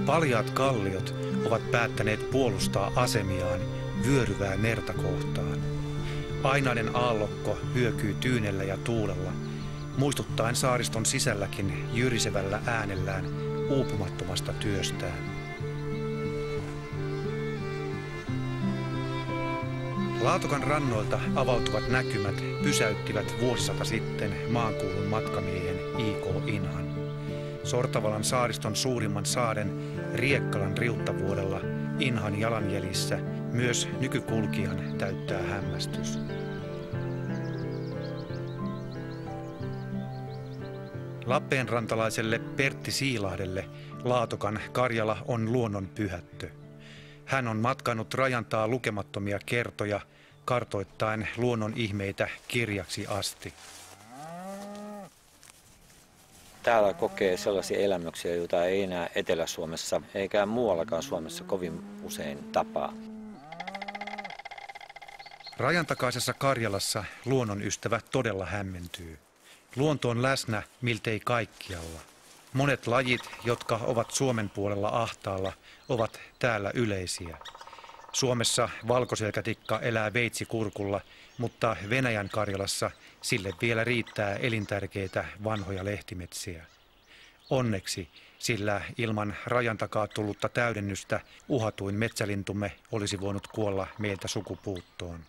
Paljaat kalliot ovat päättäneet puolustaa asemiaan vyöryvää merta kohtaan. Ainainen aallokko hyökyy tyynellä ja tuulella, muistuttaen saariston sisälläkin jyrisevällä äänellään uupumattomasta työstään. Laatokan rannoilta avautuvat näkymät pysäyttivät vuosisata sitten maankuulun matkamiehen I.K. Inhan. Sortavalan saariston suurimman saaren Riekkalan riuttavuodella Inhan jalanjäljissä myös nykykulkijan täyttää hämmästys. Lappeenrantalaiselle Pertti Siilahdelle Laatokan Karjala on luonnon pyhättö. Hän on matkannut Rajantaa lukemattomia kertoja, kartoittaen luonnon ihmeitä kirjaksi asti. Täällä kokee sellaisia elämyksiä, joita ei enää Etelä-Suomessa eikä muuallakaan Suomessa kovin usein tapaa. Rajantakaisessa Karjalassa luonnon ystävä todella hämmentyy. Luonto on läsnä miltei kaikkialla. Monet lajit, jotka ovat Suomen puolella ahtaalla, ovat täällä yleisiä. Suomessa valkoselkätikka elää veitsikurkulla, mutta Venäjän Karjalassa sille vielä riittää elintärkeitä vanhoja lehtimetsiä. Onneksi, sillä ilman rajan takaa tullutta täydennystä uhatuin metsälintumme olisi voinut kuolla meiltä sukupuuttoon.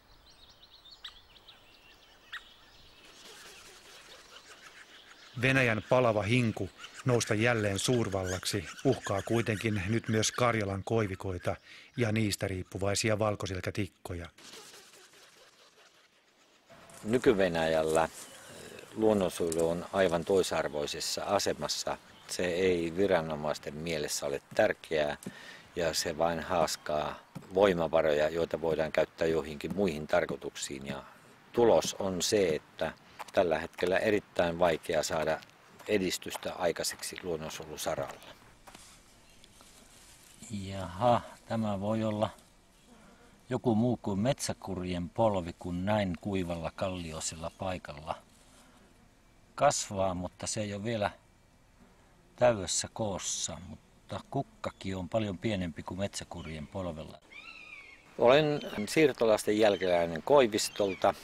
Venäjän palava hinku nousta jälleen suurvallaksi uhkaa kuitenkin nyt myös Karjalan koivikoita ja niistä riippuvaisia valkoselkätikkoja. Nyky-Venäjällä luonnonsuojelu on aivan toisarvoisessa asemassa. Se ei viranomaisten mielessä ole tärkeää ja se vain haaskaa voimavaroja, joita voidaan käyttää joihinkin muihin tarkoituksiin. Ja tulos on se, että tällä hetkellä erittäin vaikea saada edistystä aikaiseksi luonnonsuojelusaralla. Jaha, tämä voi olla joku muu kuin metsäkurjen polvi, kun näin kuivalla kallioisella paikalla kasvaa, mutta se ei ole vielä täydessä koossa, mutta kukkakin on paljon pienempi kuin metsäkurjen polvella. Olen siirtolaisten jälkeläinen Koivistolta.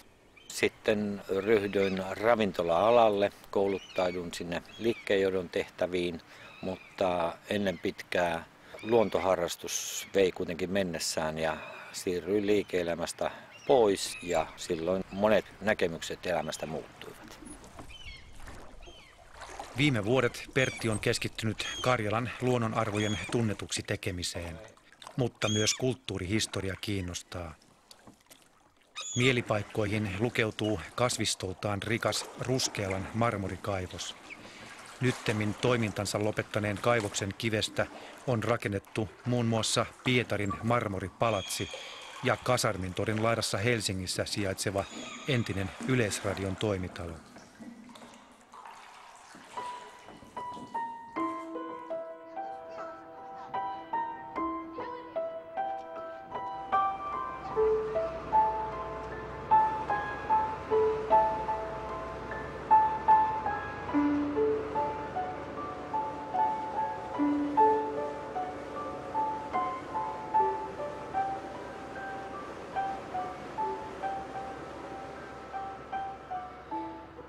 Sitten ryhdyin ravintola-alalle, kouluttaudun sinne liikkeenjohdon tehtäviin, mutta ennen pitkää luontoharrastus vei kuitenkin mennessään ja siirryin liike-elämästä pois ja silloin monet näkemykset elämästä muuttuivat. Viime vuodet Pertti on keskittynyt Karjalan luonnonarvojen tunnetuksi tekemiseen, mutta myös kulttuurihistoria kiinnostaa. Mielipaikkoihin lukeutuu kasvistoltaan rikas Ruskealan marmorikaivos. Nyttemmin toimintansa lopettaneen kaivoksen kivestä on rakennettu muun muassa Pietarin marmoripalatsi ja Kasarmintorin laidassa Helsingissä sijaitseva entinen Yleisradion toimitalo.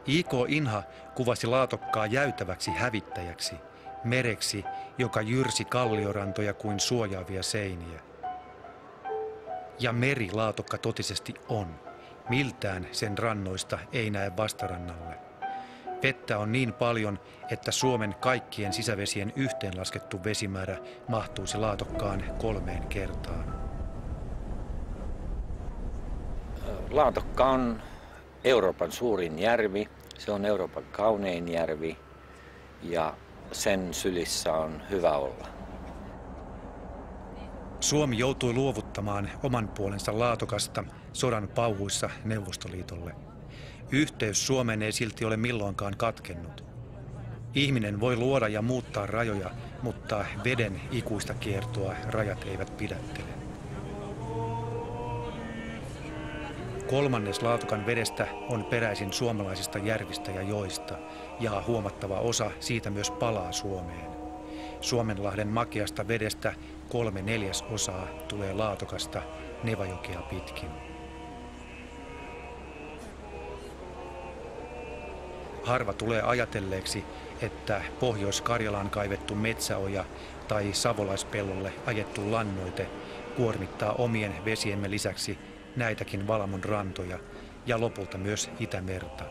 I.K. Inha kuvasi Laatokkaa jäytäväksi hävittäjäksi, mereksi, joka jyrsi kalliorantoja kuin suojaavia seiniä. Ja meri Laatokka totisesti on. Miltään sen rannoista ei näe vastarannalle. Vettä on niin paljon, että Suomen kaikkien sisävesien yhteenlaskettu vesimäärä mahtuisi Laatokkaan 3 kertaan. Laatokka on Euroopan suurin järvi, se on Euroopan kaunein järvi ja sen sylissä on hyvä olla. Suomi joutui luovuttamaan oman puolensa Laatokasta sodan pauhuissa Neuvostoliitolle. Yhteys Suomeen ei silti ole milloinkaan katkennut. Ihminen voi luoda ja muuttaa rajoja, mutta veden ikuista kiertoa rajat eivät pidättele. 1/3 Laatokan vedestä on peräisin suomalaisista järvistä ja joista, ja huomattava osa siitä myös palaa Suomeen. Suomenlahden makeasta vedestä 3/4 tulee Laatokasta Nevajokea pitkin. Harva tulee ajatelleeksi, että Pohjois-Karjalaan kaivettu metsäoja tai savolaispellolle ajettu lannoite kuormittaa omien vesiemme lisäksi näitäkin Valamon rantoja ja lopulta myös Itämerta.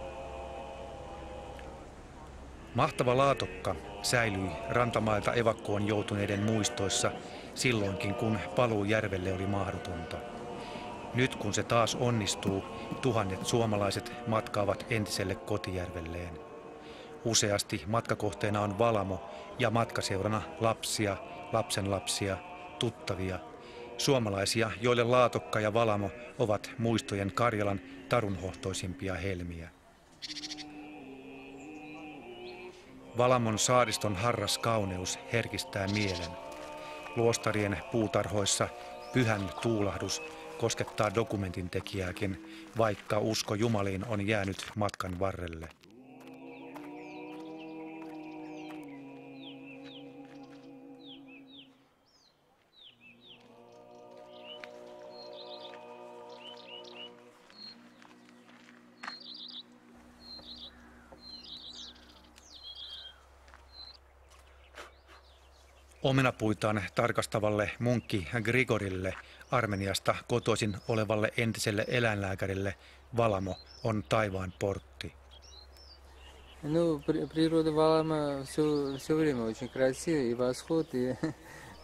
Mahtava Laatokka säilyi rantamailta evakkoon joutuneiden muistoissa silloinkin, kun paluu järvelle oli mahdotonta. Nyt kun se taas onnistuu, tuhannet suomalaiset matkaavat entiselle kotijärvelleen. Useasti matkakohteena on Valamo ja matkaseurana lapsia, lapsenlapsia, tuttavia, suomalaisia, joille Laatokka ja Valamo ovat muistojen Karjalan tarunhohtoisimpia helmiä. Valamon saariston harras kauneus herkistää mielen. Luostarien puutarhoissa pyhän tuulahdus koskettaa dokumentin tekijääkin, vaikka usko jumaliin on jäänyt matkan varrelle. Omenapuitaan tarkastavalle munkki Grigorille, Armeniasta kotoisin olevalle entiselle eläinlääkärille, Valamo on taivaan portti. Ну, природа Валама все время очень красивая, и восход, и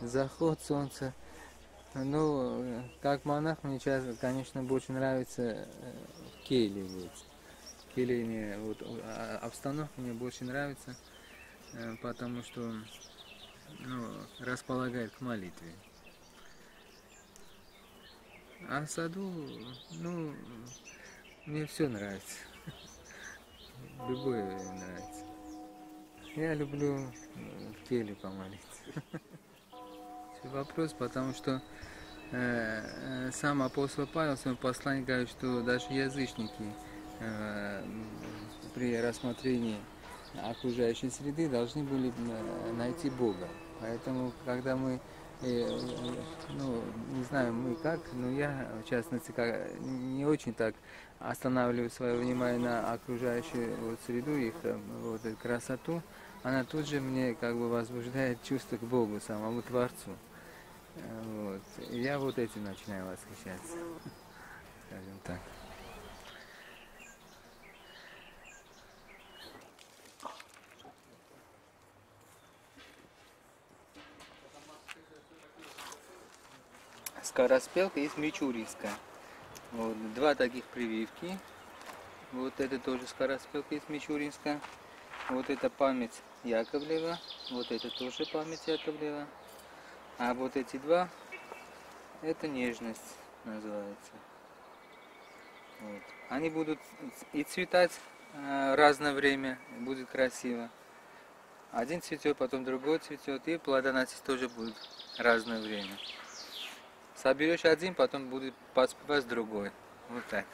заход солнца. Ну, как монах, мне сейчас, конечно, больше нравится в келье. Вот. В келье мне, вот, обстановка мне больше нравится, потому что располагает к молитве. А в саду, мне все нравится. Любое нравится. Я люблю в келье помолиться. Вопрос, потому что сам апостол Павел в своем послании говорит, что даже язычники при рассмотрении окружающей среды должны были найти Бога. Поэтому, когда мы, не знаю мы как, но я, в частности, не очень так останавливаю свое внимание на окружающую вот среду, их вот эту красоту, она тут же мне как бы возбуждает чувство к Богу, самому Творцу. Вот. И я вот этим начинаю восхищаться, скажем так. Скороспелка и мичуринская. Вот, два таких прививки. Вот это тоже скороспелка из Мичуринска. Вот это память Яковлева. Вот это тоже память Яковлева. А вот эти два, это нежность называется. Вот. Они будут и цветать разное время, будет красиво. Один цветет, потом другой цветет, и плодоносить тоже будет разное время. Соберешь один, потом будет поспевать другой. Вот так.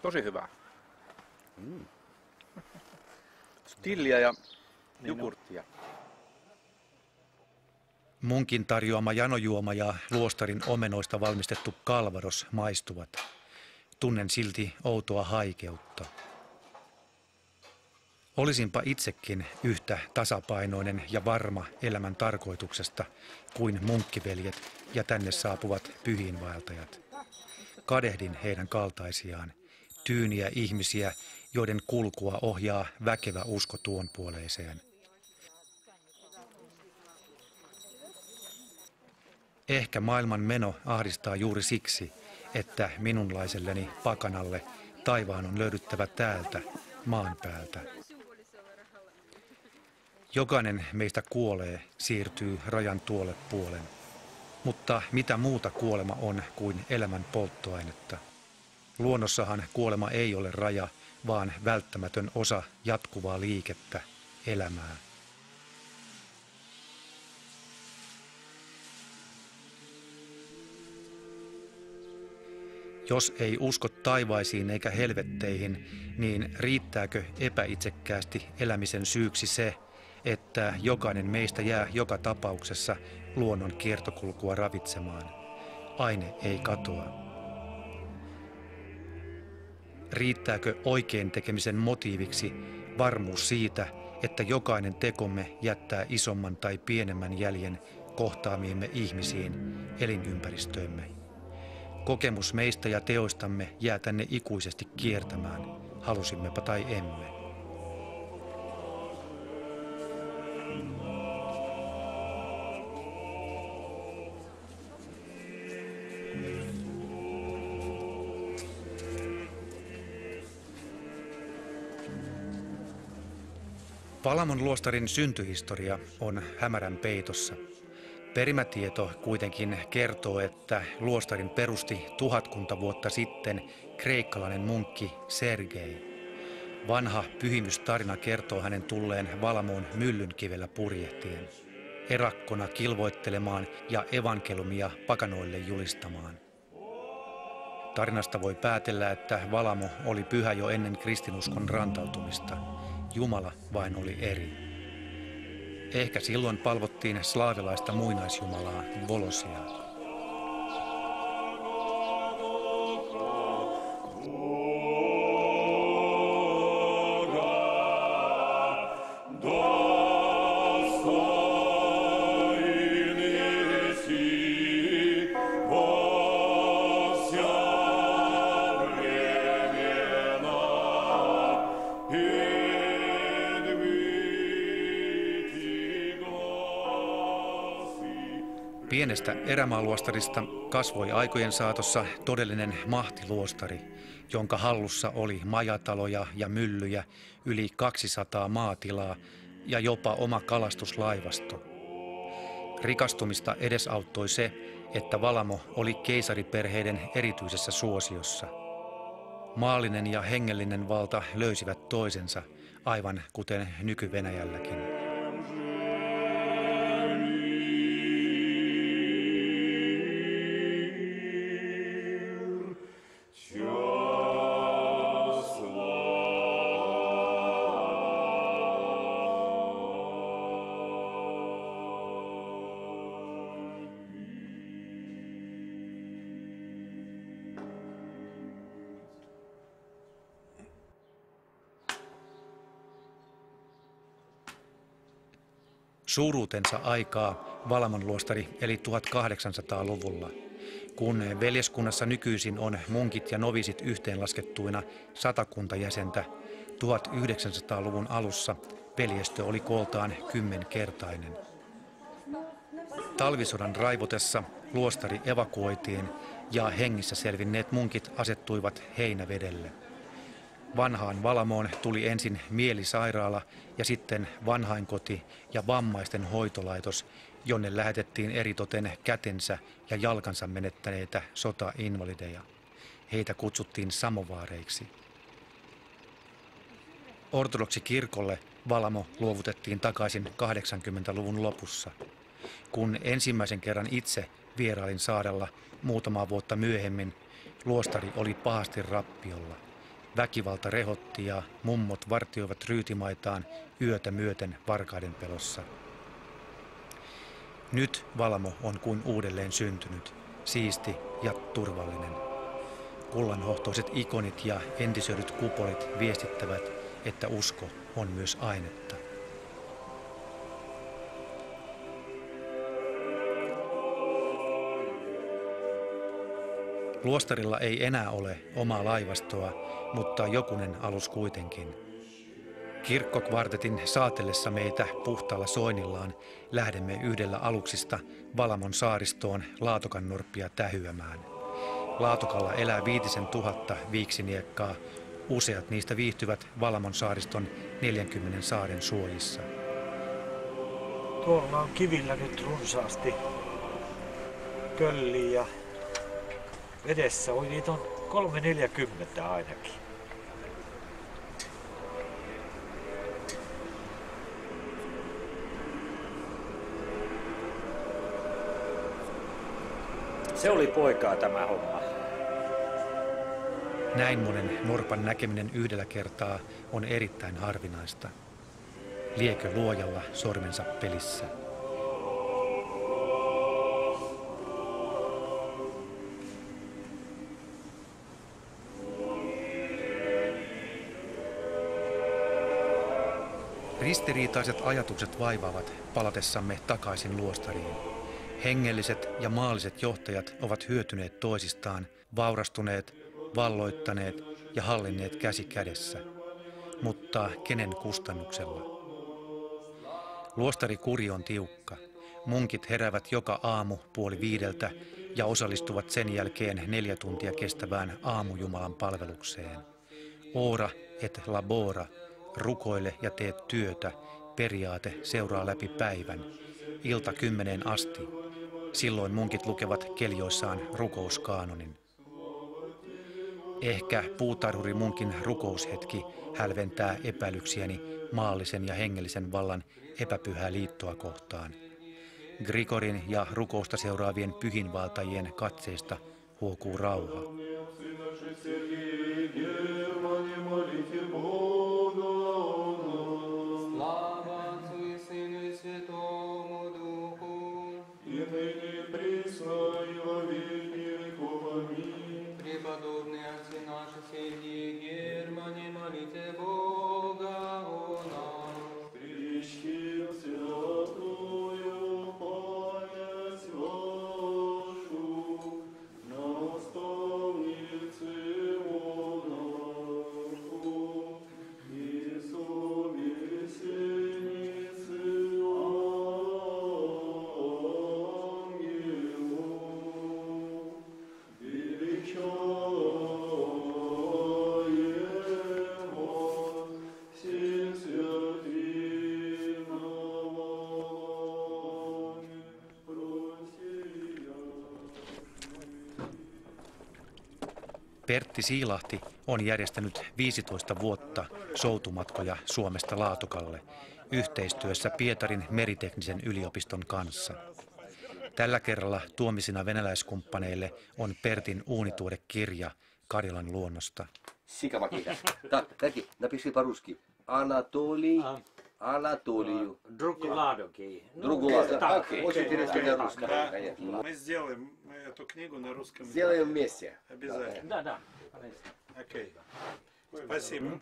Tosi hyvä. Stilliä ja jogurttia. Munkin tarjoama janojuoma ja luostarin omenoista valmistettu kalvaros maistuvat. Tunnen silti outoa haikeutta. Olisinpa itsekin yhtä tasapainoinen ja varma elämän tarkoituksesta kuin munkkiveljet ja tänne saapuvat pyhiinvaeltajat. Kadehdin heidän kaltaisiaan, tyyniä ihmisiä, joiden kulkua ohjaa väkevä usko tuon puoleiseen. Ehkä maailman meno ahdistaa juuri siksi, että minunlaiselleni pakanalle taivaan on löydyttävä täältä, maan päältä. Jokainen meistä kuolee, siirtyy rajan tuolle puolen. Mutta mitä muuta kuolema on kuin elämän polttoainetta? Luonnossahan kuolema ei ole raja, vaan välttämätön osa jatkuvaa liikettä, elämää. Jos ei usko taivaisiin eikä helvetteihin, niin riittääkö epäitsekkäästi elämisen syyksi se, että jokainen meistä jää joka tapauksessa luonnon kiertokulkua ravitsemaan? Aine ei katoa. Riittääkö oikein tekemisen motiiviksi varmuus siitä, että jokainen tekomme jättää isomman tai pienemmän jäljen kohtaamiimme ihmisiin, elinympäristöömme? Kokemus meistä ja teoistamme jää tänne ikuisesti kiertämään, halusimmepa tai emme. Valamon luostarin syntyhistoria on hämärän peitossa. Perimätieto kuitenkin kertoo, että luostarin perusti 1000 vuotta sitten kreikkalainen munkki Sergei. Vanha pyhimystarina kertoo hänen tulleen Valamoon myllynkivellä purjehtien, erakkona kilvoittelemaan ja evankeliumia pakanoille julistamaan. Tarinasta voi päätellä, että Valamo oli pyhä jo ennen kristinuskon rantautumista. Jumala vain oli eri. Ehkä silloin palvottiin slaavilaista muinaisjumalaa Volosiaa. Pienestä erämaaluostarista kasvoi aikojen saatossa todellinen mahtiluostari, jonka hallussa oli majataloja ja myllyjä, yli 200 maatilaa ja jopa oma kalastuslaivasto. Rikastumista edesauttoi se, että Valamo oli keisariperheiden erityisessä suosiossa. Maallinen ja hengellinen valta löysivät toisensa, aivan kuten nyky-Venäjälläkin. Suuruutensa aikaa Valamon luostari eli 1800-luvulla. Kun veljeskunnassa nykyisin on munkit ja novisit yhteenlaskettuina 100 jäsentä, 1900-luvun alussa veljestö oli kooltaan 10-kertainen. Talvisodan raivotessa luostari evakuoitiin ja hengissä selvinneet munkit asettuivat Heinävedelle. Vanhaan Valamoon tuli ensin mielisairaala ja sitten vanhainkoti ja vammaisten hoitolaitos, jonne lähetettiin eritoten kätensä ja jalkansa menettäneitä sotainvalideja. Heitä kutsuttiin samovaareiksi. Ortodoksikirkolle Valamo luovutettiin takaisin 80-luvun lopussa. Kun ensimmäisen kerran itse vierailin saarella muutamaa vuotta myöhemmin, luostari oli pahasti rappiolla. Väkivalta rehotti ja mummot vartioivat ryytimaitaan yötä myöten varkaiden pelossa. Nyt Valamo on kuin uudelleen syntynyt, siisti ja turvallinen. Kullanhohtoiset ikonit ja entisöidyt kupolit viestittävät, että usko on myös ainetta. Luostarilla ei enää ole omaa laivastoa, mutta jokunen alus kuitenkin. Kirkkokvartetin saatellessa meitä puhtaalla soinnillaan lähdemme yhdellä aluksista Valamon saaristoon Laatokannorppia tähyämään. Laatokalla elää 5000 viiksiniekkaa. Useat niistä viihtyvät Valamon saariston 40 saaren suojissa. Tuolla on kivillä nyt runsaasti kölliä ja vedessä on niitä on 340 ainakin. Se oli poikaa tämä homma. Näin monen norpan näkeminen yhdellä kertaa on erittäin harvinaista. Liekö luojalla sormensa pelissä? Ristiriitaiset ajatukset vaivaavat palatessamme takaisin luostariin. Hengelliset ja maalliset johtajat ovat hyötyneet toisistaan, vaurastuneet, valloittaneet ja hallinneet käsi kädessä. Mutta kenen kustannuksella? Luostarikuri on tiukka. Munkit heräävät joka aamu 4:30 ja osallistuvat sen jälkeen 4 tuntia kestävään aamujumalan palvelukseen. Ora et labora, rukoile ja tee työtä, periaate seuraa läpi päivän, ilta 10 asti. Silloin munkit lukevat keljoissaan rukouskaanonin. Ehkä puutarhurimunkin rukoushetki hälventää epäilyksiäni maallisen ja hengellisen vallan epäpyhää liittoa kohtaan. Grigorin ja rukousta seuraavien pyhinvaltajien katseista huokuu rauha. Pertti Siilahti on järjestänyt 15 vuotta soutumatkoja Suomesta Laatokalle yhteistyössä Pietarin meriteknisen yliopiston kanssa. Tällä kerralla tuomisina venäläiskumppaneille on Pertin uunituodekirja Karjalan luonnosta. Сикамакида. Так, Перти, напиши по-русски. Анатолий, Анатолию. Другуладокий. Другуладо. Окей. Очень интересно для русского, конечно. Мы сделаем эту книгу на русском. Сделаем вместе. Обязательно. Да, да. Окей. Спасибо.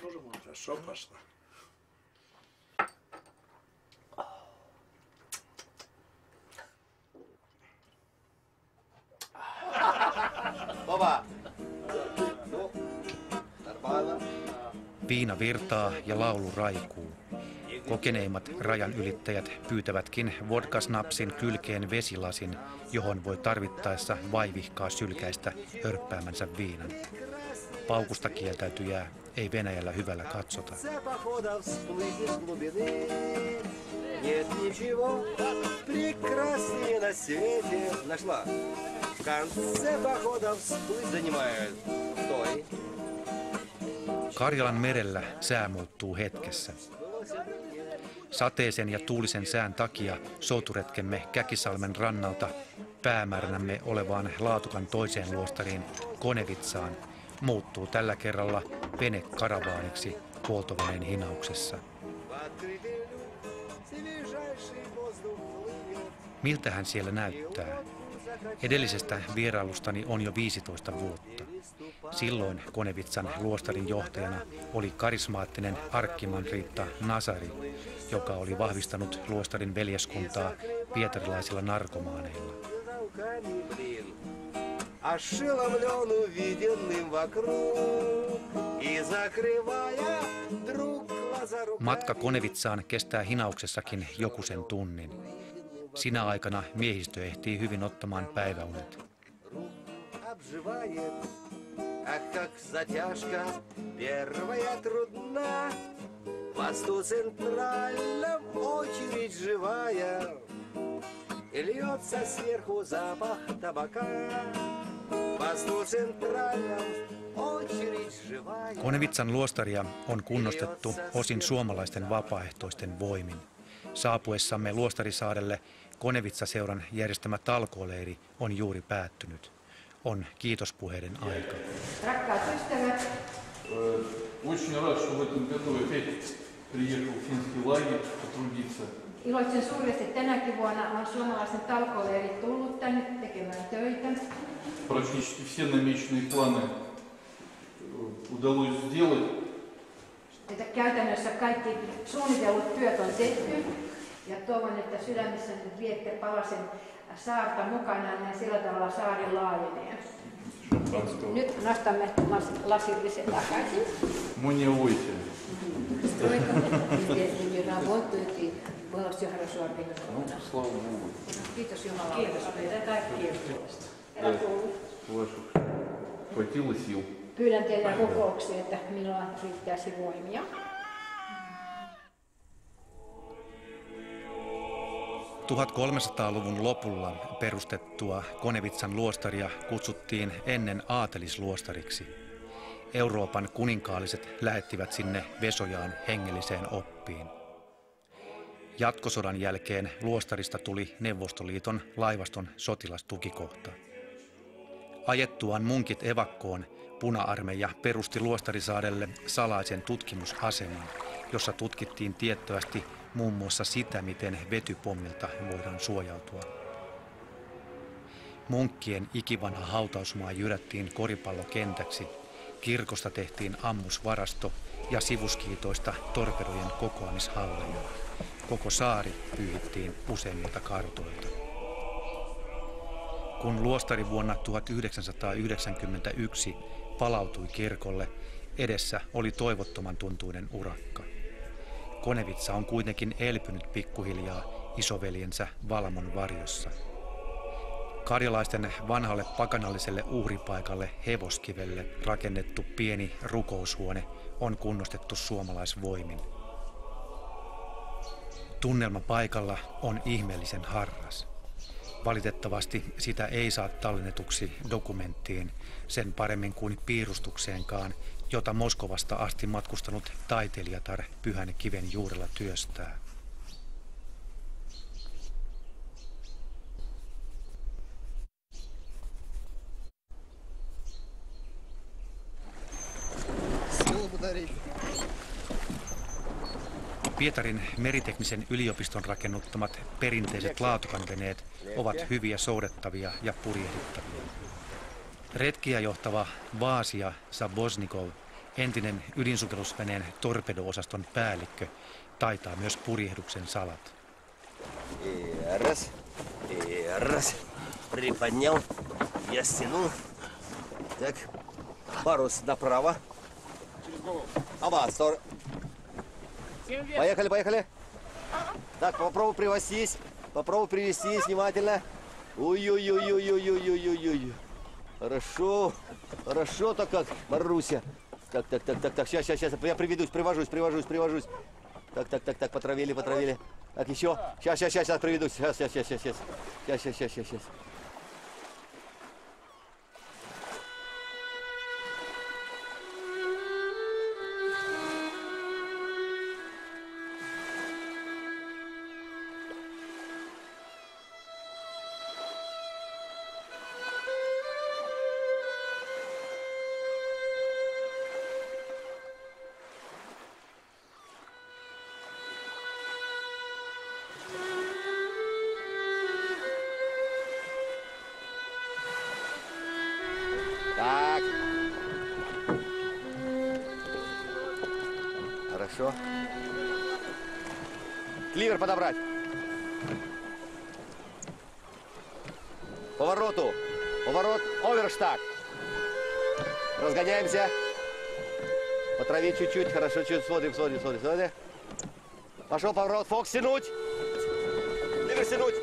Тоже хорошо пошло. Baba. No, nормально. Viina virtaa ja laulu raikuu. Kokeneimmat rajan ylittäjät pyytävätkin vodkasnapsin kylkeen vesilasin, johon voi tarvittaessa vaivihkaa sylkäistä hörppäämänsä viinan. Paukusta kieltäytyjää ei Venäjällä hyvällä katsota. Karjalan merellä sää muuttuu hetkessä. Sateisen ja tuulisen sään takia souturetkemme Käkisalmen rannalta päämääränämme olevaan Laatokan toiseen luostariin Konevitsaan muuttuu tällä kerralla vene karavaaniksi huoltoveneen hinauksessa. Miltä hän siellä näyttää? Edellisestä vierailustani on jo 15 vuotta. Silloin Konevitsan luostarin johtajana oli karismaattinen arkkimanriitta Nazari, joka oli vahvistanut luostarin veljeskuntaa pietarilaisilla narkomaaneilla. Matka Konevitsaan kestää hinauksessakin joku sen tunnin. Sinä aikana miehistö ehtii hyvin ottamaan päiväunet. Konevitsan luostaria on kunnostettu osin suomalaisten vapaaehtoisten voimin. Saapuessamme Luostarisaarelle Konevitsa-seuran järjestämä talkooleiri on juuri päättynyt. On kiitospuheiden aika. Rakkaat ystävät, iloitsen suuresti tänäkin vuonna on suomalaisen talkooleiri tullut tänne tekemään töitä. Практически все намеченные планы удалось сделать. Käytännössä kaikki suunnitellut työt on tehty ja toivon, että sydämessä nyt viette palasen saarta mukanaan ja sillä tavalla saari laajenee. Nyt nostamme lasillisen takaisin. Мне очень. Kiitos Jumala. Kiitos meidän kaikkien puolesta. Хватило сил. Pyydän teidän rukouksiin, että minulla riittäisi voimia. – 1300-luvun lopulla perustettua Konevitsan luostaria kutsuttiin ennen aatelisluostariksi. Euroopan kuninkaalliset lähettivät sinne vesojaan hengelliseen oppiin. Jatkosodan jälkeen luostarista tuli Neuvostoliiton laivaston sotilastukikohta. Ajettuaan munkit evakkoon Puna-armeija perusti Luostarisaarelle salaisen tutkimusaseman, jossa tutkittiin tiettävästi muun muassa sitä, miten vetypommilta voidaan suojautua. Munkkien ikivanha hautausmaa jyrättiin koripallokentäksi, kirkosta tehtiin ammusvarasto ja sivuskiitoista torpedojen kokoamishalleja. Koko saari pyyhittiin useimmilta kartoilta. Kun luostari vuonna 1991 palautui kirkolle, edessä oli toivottoman tuntuinen urakka. Konevitsa on kuitenkin elpynyt pikkuhiljaa isoveljensä Valmon varjossa. Karjalaisten vanhalle pakanalliselle uhripaikalle Hevoskivelle rakennettu pieni rukoushuone on kunnostettu suomalaisvoimin. Tunnelma paikalla on ihmeellisen harras. Valitettavasti sitä ei saa tallennetuksi dokumenttiin sen paremmin kuin piirustukseenkaan, jota Moskovasta asti matkustanut taiteilijatar Pyhän kiven juurella työstää. Pietarin meriteknisen yliopiston rakennuttamat perinteiset laatukanveneet ovat hyviä soudettavia ja purjehdittavia. Retkiä johtava Vasia Sabosnikov, entinen ydinsukellusveneen torpedo-osaston päällikkö, taitaa myös purjehduksen salat. Раз. Приподнял. Я стянул. Так. Парус направо. Авастор. Поехали. Так, попробуй привестись. Внимательно. Ой-ой-ой. Хорошо так как, Маруся. Так, сейчас, я привожусь. Так, потравили. Так, еще. Сейчас приведусь. Сейчас. Хорошо. Кливер подобрать. Повороту. Поворот. Оверштаг. Разгоняемся. По траве чуть-чуть. Хорошо. Чуть смотрим. Пошел поворот. Фокс тянуть. Кливер тянуть.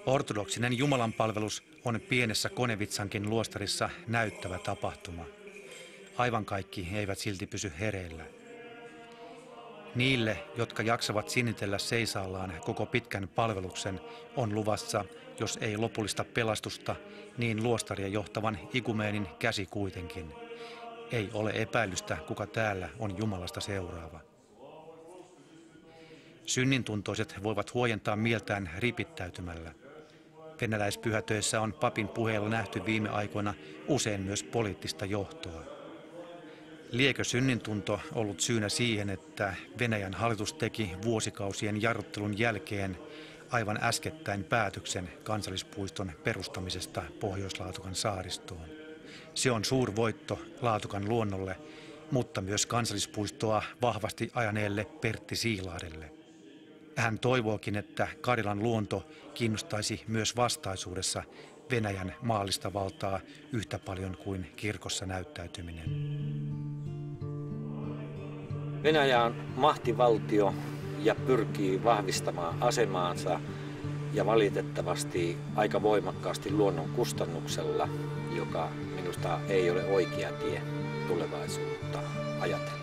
Ortodoksinen jumalanpalvelus on pienessä Konevitsankin luostarissa näyttävä tapahtuma. Aivan kaikki eivät silti pysy hereillä. Niille, jotka jaksavat sinnitellä seisaallaan koko pitkän palveluksen, on luvassa, jos ei lopullista pelastusta, niin luostaria johtavan igumeenin käsi kuitenkin. Ei ole epäilystä, kuka täällä on Jumalasta seuraava. Synnintuntoiset voivat huojentaa mieltään ripittäytymällä. Venäläispyhätöissä on papin puheella nähty viime aikoina usein myös poliittista johtoa. Liekö synnintunto ollut syynä siihen, että Venäjän hallitus teki vuosikausien jarruttelun jälkeen aivan äskettäin päätöksen kansallispuiston perustamisesta Pohjois-Laatokan saaristoon? Se on suurvoitto Laatokan luonnolle, mutta myös kansallispuistoa vahvasti ajaneelle Pertti Siilahdelle. Hän toivookin, että Karjalan luonto kiinnostaisi myös vastaisuudessa Venäjän maallista valtaa yhtä paljon kuin kirkossa näyttäytyminen. Venäjä on mahtivaltio ja pyrkii vahvistamaan asemaansa ja valitettavasti aika voimakkaasti luonnon kustannuksella, joka minusta ei ole oikea tie tulevaisuutta ajatellen.